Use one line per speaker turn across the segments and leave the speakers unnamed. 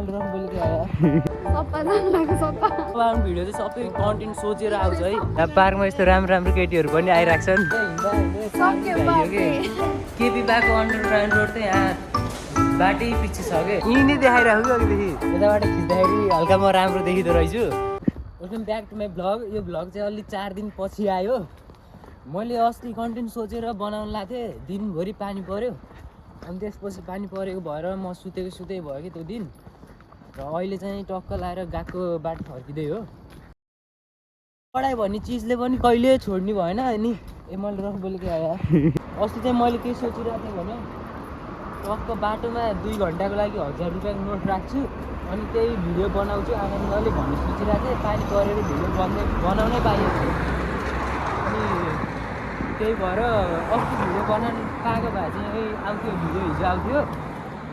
मैले रङ बोलेको यार भिडियो चाहिँ सबै कन्टेन्ट सोचेर आउँछ है। यहाँ पार्कमा यस्तो राम्रो राम्रो केटीहरू पनि आइरहेको छन्। केपी बाको अन्डरग्राउन्ड रोड चाहिँ यहाँ बाटै पछि छ कि यहीँ नै देखाइरहेको कि अघिदेखि यताबाट खिच्दाखेरि हल्का म राम्रो देखिँदो रहेछु। Welcome back to my vlog. यो भ्लग चाहिँ अलि 4 दिन पछि आयो। मैले अस्ति कन्टेन्ट सोचेर बनाउन लाएको थिएँ, दिनभरि पानी पऱ्यो अनि त्यसपछि पानी परेको भएर म सुतेकै भयो कि त्यो दिन। र अहिले चाहिँ टक्क लाएर गएको बाटो फर्किँदै हो। पढाइ भन्ने चिजले पनि कहिले छोड्ने भएन नि। मैले रफ बोलेको यार अस्ति चाहिँ मैले के सोचिरहेको थिएँ भने टक्क बाटोमा 2 घन्टाको लागि 1000 रुपियाँको नोट राख्छु अनि त्यही भिडियो बनाउँछु आनन्दले भन्ने सोचिरहेको थिएँ। पानी परेर भिडियो बनाउनै पाइयो अनि त्यही भएर अस्ति भिडियो बनाउनु पाएको भए चाहिँ आउँथ्यो, भिडियो हिजो आउँथ्यो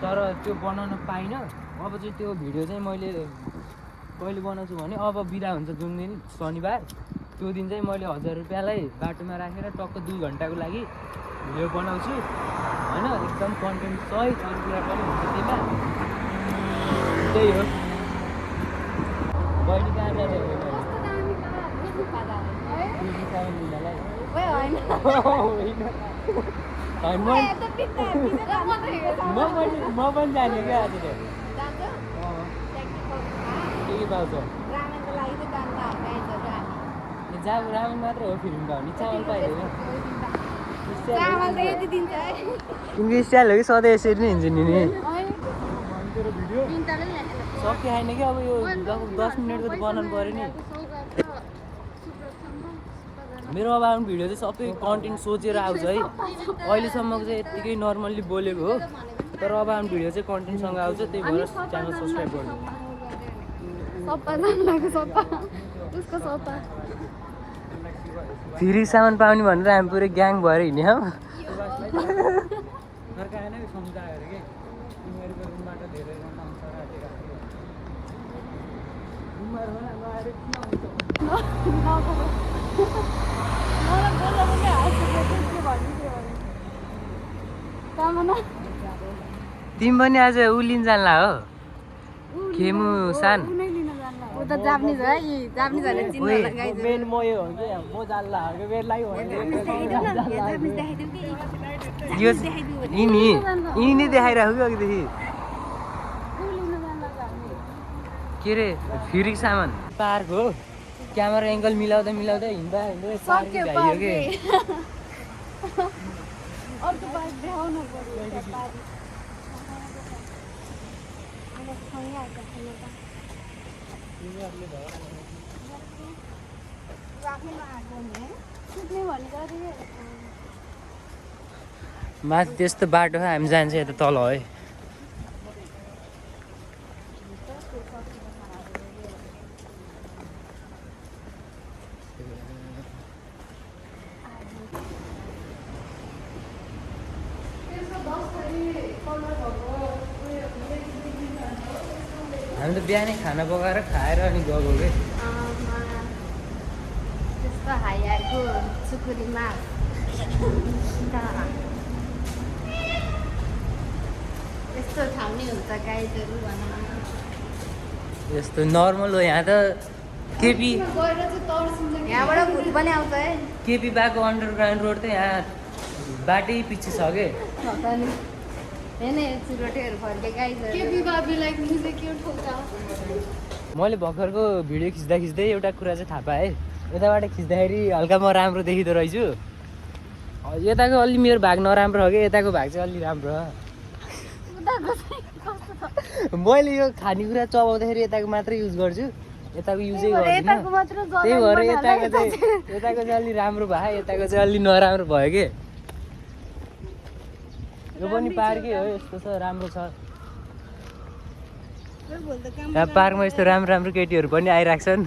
तर त्यो बनाउन पाइनँ। अब चाहिँ त्यो भिडियो चाहिँ मैले कहिले बनाउँछु भने अब बिदा हुन्छ जुन दिन शनिबार, त्यो दिन चाहिँ मैले 1000 रुपियाँलाई बाटोमा राखेर टक्क 2 घन्टाको लागि भिडियो बनाउँछु होइन। एकदम कन्टेन्ट सहित अरू कुरा पनि हुन्छ त्यसमा। त्यही हो। बहिनी कहाँ जाने हो म पनि जाने क्या आज के पाउँछ जाऊ रामेन मात्रै हो फिल्म त नि चामल पाइँदैन। तिम्रो स्टाइल हो कि सधैँ यसरी नै हिँड्छु नि सकिहाल्दैन कि अब यो 10 मिनटको त बनाउनु पऱ्यो नि। मेरो अब आउने भिडियो चाहिँ सबै कन्टेन्ट सोचेर आउँछ है। अहिलेसम्मको चाहिँ यत्तिकै नर्मल्ली बोलेको हो तर अब आउने भिडियो चाहिँ कन्टेन्टसँग आउँछ। त्यही भएर च्यानल सब्सक्राइब गर्नु। फ्री सामान पाउने भनेर हामी पुरै ग्याङ भएर हिँड्ने हौ। तिमी पनि आज उलिन जान्ला हो खेमु सान
उता जापानिज है जापानिजहरुले चिन्न लगाइदियो।
मेन म यो हो के म जान्ला हो के मेरलाई हो यो यिनी नै देखाइराख्यो कि अघिदेखि के रे फ्री सामान पार्क हो। क्यामेरा एङ्गल मिलाउँदा हिँड्दा
सक्यो पार्क के अर्को पार्क देखाउन पर्यो पार्क
माथि त्यस्तो बाटो हामी जान्छ यता तल है। हामी त बिहानै खाना पकाएर खाएर अनि गएको के
त्यस्तो हाइयारको सुकुरी मास यस्तो ठाउँ नै हुन्छ गाइजहरू भनौँ।
यस्तो नर्मल हो यहाँ त। केपी
यहाँबाट भुट पनि आउँछ है।
केपी बाको अन्डरग्राउन्ड रोड त यहाँ बाटै पछि छ के मैले भर्खरको भिडियो खिच्दै एउटा कुरा चाहिँ थाहा पाएँ। यताबाट खिच्दाखेरि हल्का म राम्रो देखिँदो रहेछु। यताको अलि मेरो भाग नराम्रो हो कि यताको भाग चाहिँ अलि राम्रो हो। मैले यो खानेकुरा चबाउँदाखेरि यताको मात्रै युज गर्छु, यताको युजै गर्दिनँ। त्यही भएर यताको चाहिँ अलि राम्रो भयो, यताको चाहिँ अलि नराम्रो भयो कि। यो पनि पार्कै हो, यस्तो छ राम्रो छ। यहाँ पार्कमा यस्तो राम्रो राम्रो केटीहरू पनि आइरहेको छन्।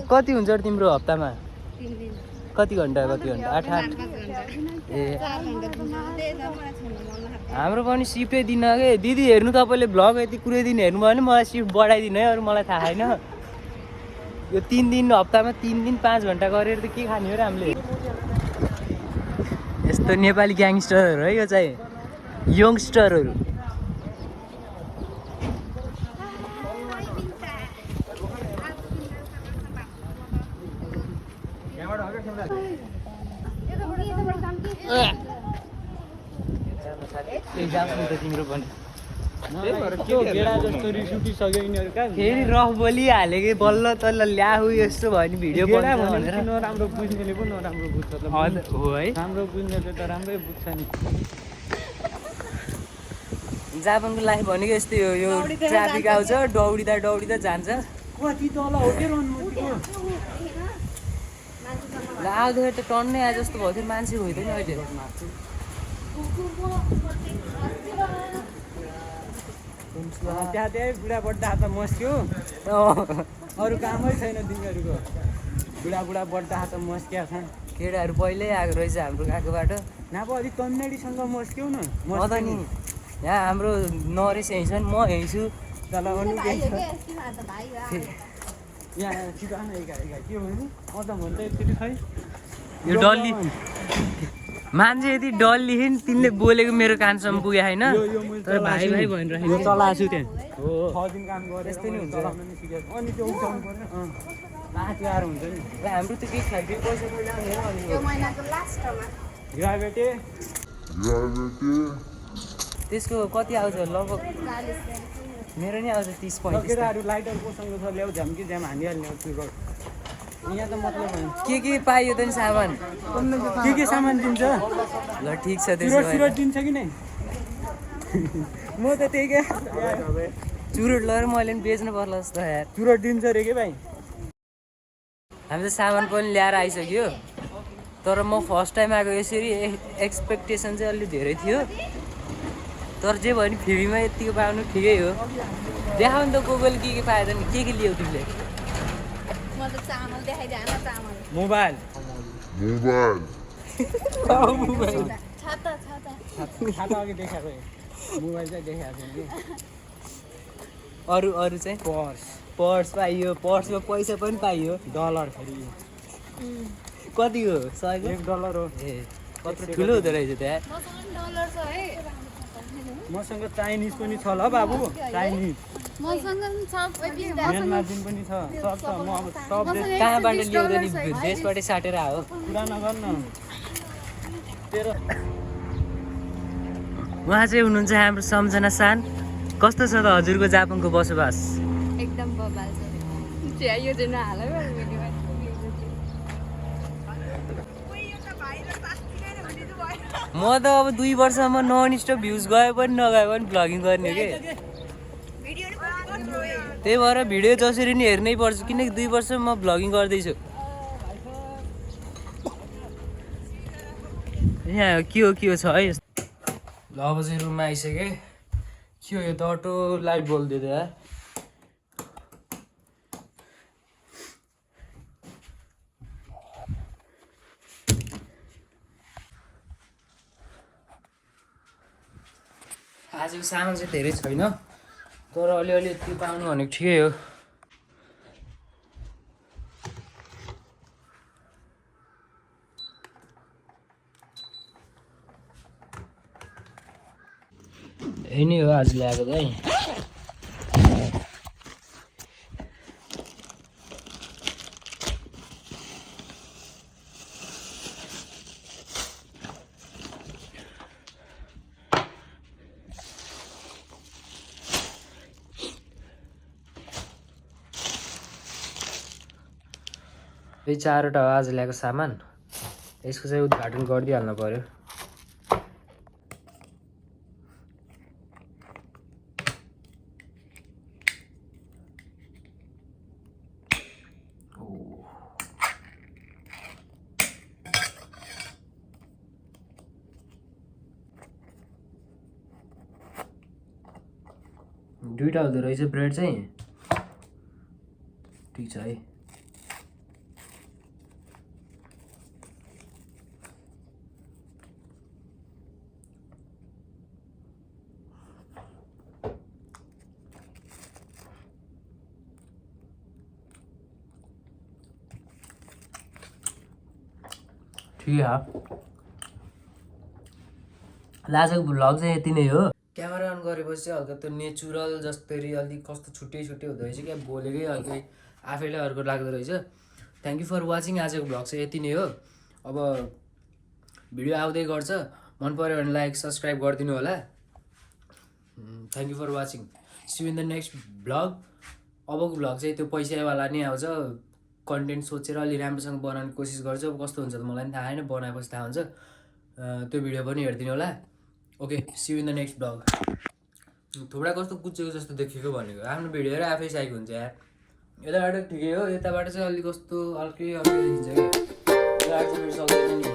कति हुन्छ तिम्रो हप्तामा? कति घन्टा 8 ए हाम्रो पनि सिफ्टै दिन के दिदी हेर्नु तपाईँले भ्लग यति कुरै दिन हेर्नु भयो भने मलाई सिफ्ट बढाइदिनु है, अरू मलाई थाहा छैन। यो 3 दिन हप्तामा 3 दिन 5 घन्टा गरेर त के खाने हो र हामीले? यस्तो नेपाली ग्याङ्स्टरहरू है यो चाहिँ यङ्स्टरहरू तिम्रो पनि फेरि रफ बोलिहाल्यो कि बल्ल तल्ल ल्याहु यस्तो भयो नि भिडियो भनेर
नराम्रो बुझ्नेले पो नराम्रो बुझ्छ त
हो है
राम्रो बुझ्नेले त राम्रै बुझ्छ नि
जापानको लाइफ भनेको यस्तै हो यो ट्राफिक आउँछ दौडिँदा जान्छ
कति तल हो के रनमतीको
आउँदाखेरि त टन्नै आए जस्तो भयो थियो मान्छे होइन अहिले
त्यहाँ बुढा बड्डा हात मस्क्यो अरू कामै छैन तिनीहरूको बुढा बड्डा हात मस्क्या छन्
केटाहरू पहिल्यै आएको रहेछ हाम्रो गएको बाटो
नभए अलिक कन्नेडीसँग मस्क्यौ न
म त नि यहाँ हाम्रो नरेश यहीँ छन् म यहीँ छु
तल अनु केही छ यहाँ सिधान एघार के भन्नु म त भन्छ यति खै
यो डल्ली मान्छे यति डल्ली तिमीले बोलेको मेरो कानसम्म पुगे होइन तर भाइ भनिरहेको
चलाएको छु त्यहाँ
हो
6 दिन काम गरेर
यस्तै नि हुन्छ
चलाउन नि सिकेको अनि त्यो उठाउनु पर्ने तिहार हुन्छ नि
हाम्रो त केही छैन पैसा पहिला
यो महिनाको लास्टमा
ग्राभेटे
त्यसको कति आउँछ लगभग मेरो नि आउँछ 30-35
केटाहरू लाइटर कोसँग छ ल्याउ झ्याम कि झ्याम हानिहाल्ने यहाँ त मतलब
के पाइयो त नि सामान
के सामान दिन्छ
ल ठिक छ त्यसो भए
चुरोट दिन्छ कि नै म त त्यही क्या
चुरोट लगेर मैले पनि बेच्नु पर्ला जस्तो यार
चुरोट दिन्छ अरे के भाइ
हामी त सामान पनि ल्याएर आइसक्यो तर म फर्स्ट टाइम आएको यसरी एक्सपेक्टेसन चाहिँ अलिक धेरै थियो तर जे भयो नि फ्रीमा यतिको पाउनु ठिकै हो देखाउ नि त कोही के पायो त नि के लियौ तिमीले
मोबाइल छाता अघि देखाएको मोबाइल चाहिँ देखाएको छैन कि
अरू चाहिँ पर्स पाइयो पर्समा पैसा पनि पाइयो
डलर फेरि
कति हो 100
$1 हो
ए कत्रो ठुलो हुँदो रहेछ त्यहाँ
मसँग चाइनिज पनि छ ल बाबु चाइनिज म्यानमार्जिन पनि छ सब छ म अब सब
कहाँबाट ल्याउँदा नि देशबाटै साटेर आयो
कुरा नगर्न तेरो
उहाँ चाहिँ हुनुहुन्छ हाम्रो सम्झना सान कस्तो छ त हजुरको जापानको बसोबास
एकदम बबाल छ यो चाहिँ नहाल्यो
म त अब 2 वर्षमा नन स्टप भ्युज गए पनि नगए पनि भ्लगिङ गर्ने के त्यही भएर भिडियो जसरी नि हेर्नै पर्छ किनकि 2 वर्ष म भ्लगिङ गर्दैछु यहाँ के हो छ है ल अब चाहिँ रुममा आइसकेँ के हो यो त अटो लाइट बोल्दै यार आजको सामान चाहिँ धेरै छैन तर अलिअलि यति पाउनु भनेको ठिकै हो यही नै हो आज ल्याएको चाहिँ यही 4वटा हो आज ल्याएको सामान यसको चाहिँ उद्घाटन गरिदिइहाल्नु पर्यो दुईटा हुँदो रहेछ ब्रेड चाहिँ ठिक छ है ठीक है आजको भ्लग चाहिँ यति नै हो। क्यामेरा अन गरेपछि चाहिँ हल्का त्यो नेचुरल जस्तरी अलिक कस्तो छुट्टै छुट्टै हुँदो रहेछ क्या, बोलेकै हल्कै आफैलाई अर्को लाग्दो रहेछ। Thank you for watching. आजको भ्लग चाहिँ यति नै हो। अब भिडियो आउँदै गर्छ, मन पऱ्यो भने लाइक सब्सक्राइब गरिदिनु होला। Thank you for watching. See you in the next vlog. अबको भ्लग चाहिँ त्यो पैसावाला नै आउँछ। कन्टेन्ट सोचेर अलि राम्रोसँग बनाउने कोसिस गर्छु। अब कस्तो हुन्छ त मलाई पनि थाहा छैन, बनाएपछि थाहा हुन्छ। त्यो भिडियो पनि हेरिदिनु होला। Okay, see you in the next vlog. थुप्रा कस्तो कुचेको जस्तो देखेको भनेको, आफ्नो भिडियो हेरेर आफै साइको हुन्छ यार। यताबाट ठिकै हो, यताबाट चाहिँ अलिक कस्तो अर्कै देखिन्छ कि, यताबाट चाहिँ सक्दैन नि।